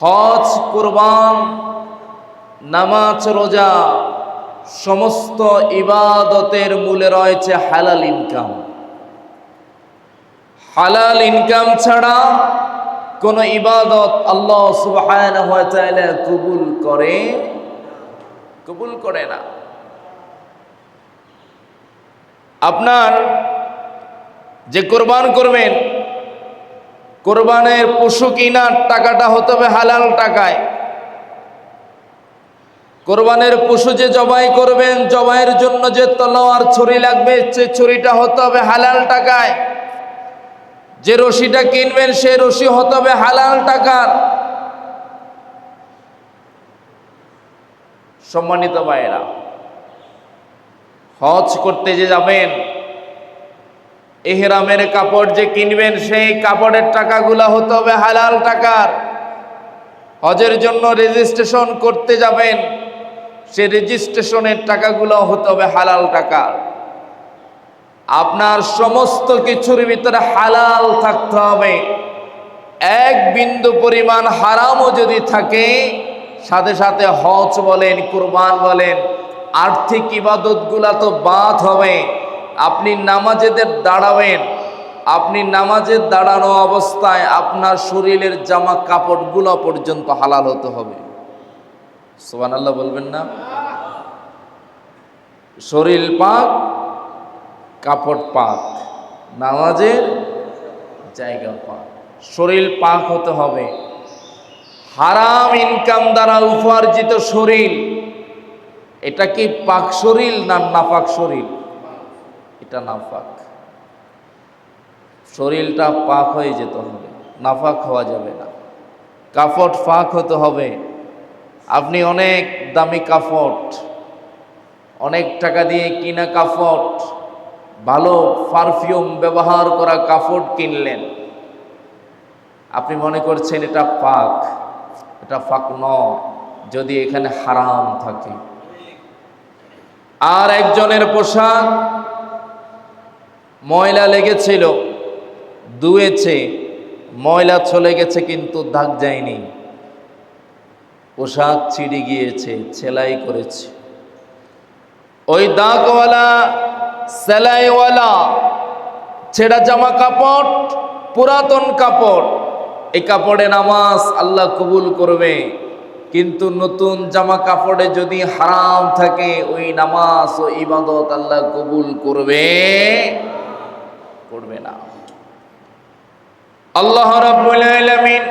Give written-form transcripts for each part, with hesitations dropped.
হজ, কুরবান, নামাজ, রোজা সমস্ত ইবাদতের মূলে রয়েছে হালাল ইনকাম। হালাল ইনকাম ছাড়া কোন ইবাদত আল্লাহ সুবহানাহু ওয়া তাআলা কবুল করে না। আপনার যে কোরবান করবেন, কোরবানের পশু কিনার টাকাটা হতে হবে হালাল টাকায়। কোরবানের পশু যে জবাই করবেন, জবাইয়ের জন্য যে তলোয়ার ছুরি লাগবে, সে ছুরিটা হতে হবে হালাল টাকায়। যে রশিটা কিনবেন, সে রশি হতে হবে হালাল টাকার। সম্মানিত ভাইয়েরা, হজ করতে যে যাবেন, ইহরামের কাপড় যে কিনবেন, সেই কাপড়ের টাকাগুলো হতে হবে হালাল টাকার। হজের জন্য রেজিস্ট্রেশন করতে যাবেন, সে রেজিস্ট্রেশনের টাকাগুলো হতে হবে হালাল টাকার। আপনার সমস্ত কিছুর ভিতরে হালাল থাকতে হবে। এক বিন্দু পরিমাণ হারামও যদি থাকে, সাথে সাথে হজ বলেন, কুরবান বলেন, আর্থিক ইবাদতগুলা তো বাদ হবে। আপনি নামাজেদের দাঁড়াবেন, আপনি নামাজের দাঁড়ানো অবস্থায় আপনার শরীরের জামা কাপড়গুলো পর্যন্ত হালাল হতে হবে। সুবহানাল্লাহ বলবেন না? শরীর পাক, কাপড় পাক, নামাজের জায়গা পাক, শরীর পাক হতে হবে। হারাম ইনকাম দ্বারা উপার্জিত শরীর, এটা কি পাক শরীর না নাপাক শরীর? এটা নাপাক। শরীরটা পাক হয়ে যেতে হবে, নাপাক হওয়া যাবে না। কাপড় পাক হতে হবে। আপনি অনেক দামি কাপড়, অনেক টাকা দিয়ে কিনা কাপড়, ভালো পারফিউম ব্যবহার করা কাপড় কিনলেন, আপনি মনে করছেন এটা পাক। এটা পাক নয় যদি এখানে হারাম থাকে। আর একজনের পোশাক ময়লা লেগেছিল, ধুয়েছে, ময়লা চলে গেছে কিন্তু দাগ যায়নি, পোশাক ছিঁড়ে গিয়েছে, সেলাই করেছে। ওই দাগওয়ালা, সেলাইওয়ালা ছেঁড়া জামা কাপড়, পুরাতন কাপড়, এই কাপড়ে নামাজ আল্লাহ কবুল করবে। কিন্তু নতুন জামা কাপড়ে যদি হারাম থাকে, ওই নামাজ ও ইবাদত আল্লাহ কবুল করবে না। আল্লাহ রাব্বুল আলামিন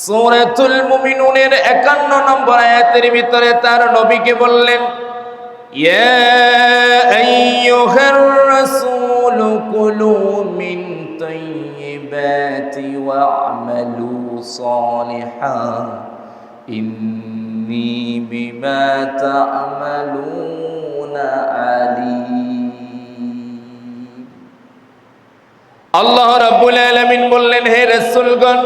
সূরাতুল মুমিনুনের 51 নম্বর আয়াতের ভিতরে তার নবীকে বললেন, ইয়া আইয়ুহার রাসূল কুলু মিন তাইয়্যিবাতি ওয়া'মালু সালিহান ইন্নী বিমা তা'মালুনা আলীম। আল্লাহ রাব্বুল আলামিন বললেন, হে রাসূলগণ,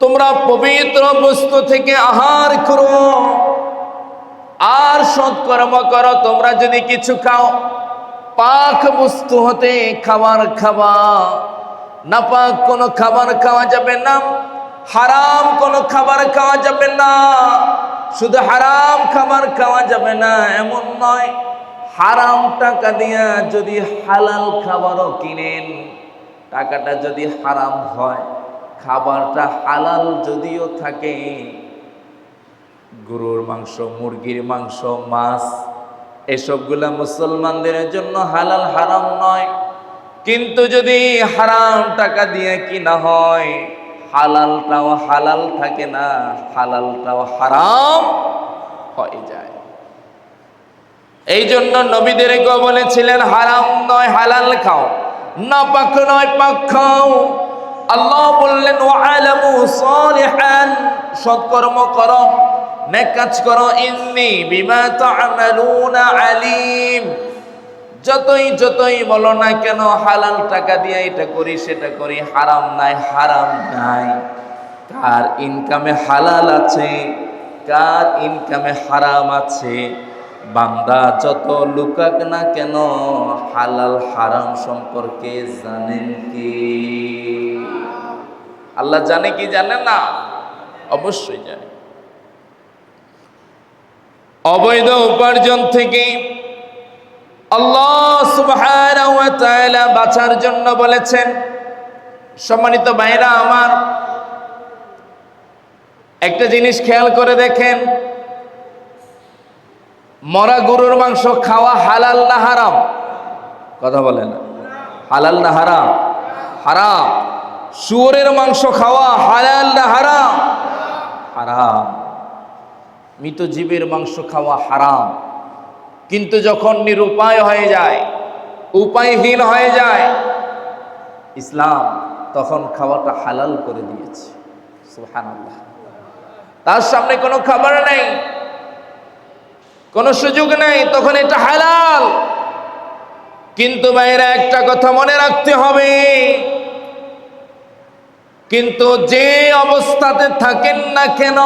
তোমরা পবিত্র বস্তু থেকে আহার করো আর সৎকর্ম করো। তোমরা যদি কিছু খাও, পাক বস্তু হতে খাবার খাবা, নাপাক কোনো খাবার খাওয়া যাবে না, হারাম কোনো খাবার খাওয়া যাবে না। শুধু হারাম খাবার খাওয়া যাবে না এমন নয়, হারাম টাকা দিয়া যদি হালাল খাবারও কিনেন, টাকাটা যদি হারাম হয়, খাবারটা হালাল যদিও থাকে, গরুর মাংস, মুরগির মাংস, মাছ, এসবগুলা মুসলমানদের জন্য হালাল, হারাম নয়। কিন্তু যদি হারাম টাকা দিয়ে কিনা হয়, হালালটাও হালাল থাকে না, হালালটাও হারাম হয়ে যায়। এই জন্য নবীদেরকে বলেছিলেন, হারাম নয় হালাল খাও, নাপাক নয় পাক খাও। আল্লাহ বললেন, ওয়া'লামু সালিহান, সৎকর্ম করো, নেক কাজ করো, ইন্নী বিমা তা'মালুনা আলীম। যতই বলো না কেন, হালাল টাকা দিয়ে এটা করি সেটা করি, হারাম নাই, হারাম নাই। কার ইনকামে হালাল আছে, কার ইনকামে হারাম আছে, বান্দা যত লুকাক না কেন, হালাল হারাম সম্পর্কে জানেন কি? আল্লাহ জানে কি জানে না? অবশ্যই জানে। অবৈধ উপার্জন থেকে আল্লাহ সুবহানাহু ওয়া তাআলা বাঁচার জন্য বলেছেন। সম্মানিত ভাইরা আমার, একটা জিনিস খেয়াল করে দেখেন, মরা গরুর মাংস খাওয়া হালাল না হারাম? কথা বলেন, হালাল না হারাম? হারাম। শুয়োরের মাংস খাওয়া হালাল না হারাম? হারাম। মৃত জীবের মাংস খাওয়া হারাম। কিন্তু যখন নিরুপায় হয়ে যায়, উপায়হীন হয়ে যায়, ইসলাম তখন খাওয়াটা হালাল করে দিয়েছে। সুবহানাল্লাহ। তার সামনে কোনো খাবার নেই, কোনো সুযোগ নেই, তখন এটা হালাল। কিন্তু ভাইরা একটা কথা মনে রাখতে হবে, কিন্তু যে অবস্থাতে থাকেন না কেন,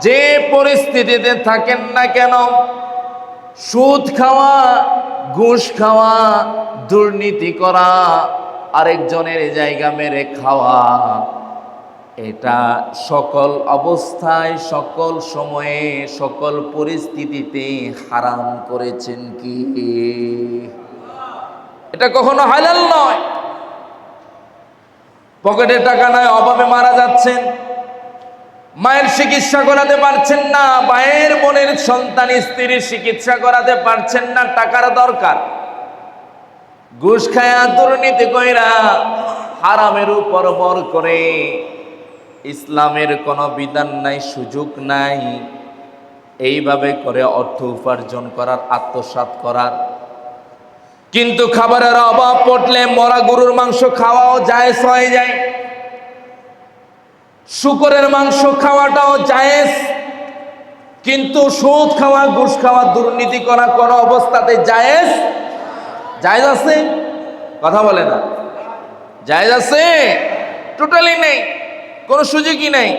যে পরিস্থিতিতে থাকেন না কেন, সুদ খাওয়া, ঘুষ খাওয়া, দুর্নীতি করা, আরেকজনের জায়গা মেরে খাওয়া, এটা সকল অবস্থায়, সকল সময়ে, সকল পরিস্থিতিতে হারাম করেছেন কি? এটা কখনো হালাল নয়। পকেটে টাকা নাই, অভাবে মারা যাচ্ছেন, মায়ের চিকিৎসা করাতে পারছেন না, ভাইয়ের বোনের সন্তান স্ত্রীর চিকিৎসা করাতে পারছেন না, টাকার দরকার, ঘুষ খায়া, দুর্নীতি কইরা, হারামের উপর ভর করে, ইসলামের কোনো বিধান নাই, সুযোগ নাই, এইভাবে করে অর্থ উপার্জন করার, আত্মসাৎ করার। কিন্তু খাবারের অভাব পড়লে মরা গরুর মাংস খাওয়াও জায়েজ হয়ে যায়, শুকরের মাংস খাওয়াটাও জায়েজ। কিন্তু সুদ খাওয়া, ঘুষ খাওয়া, দুর্নীতি করা কোন অবস্থাতে জায়েজ? জায়েজ আছে? কথা বলে না। জায়েজ আছে? টোটালি নেই, কোনো সুযোগই নেই।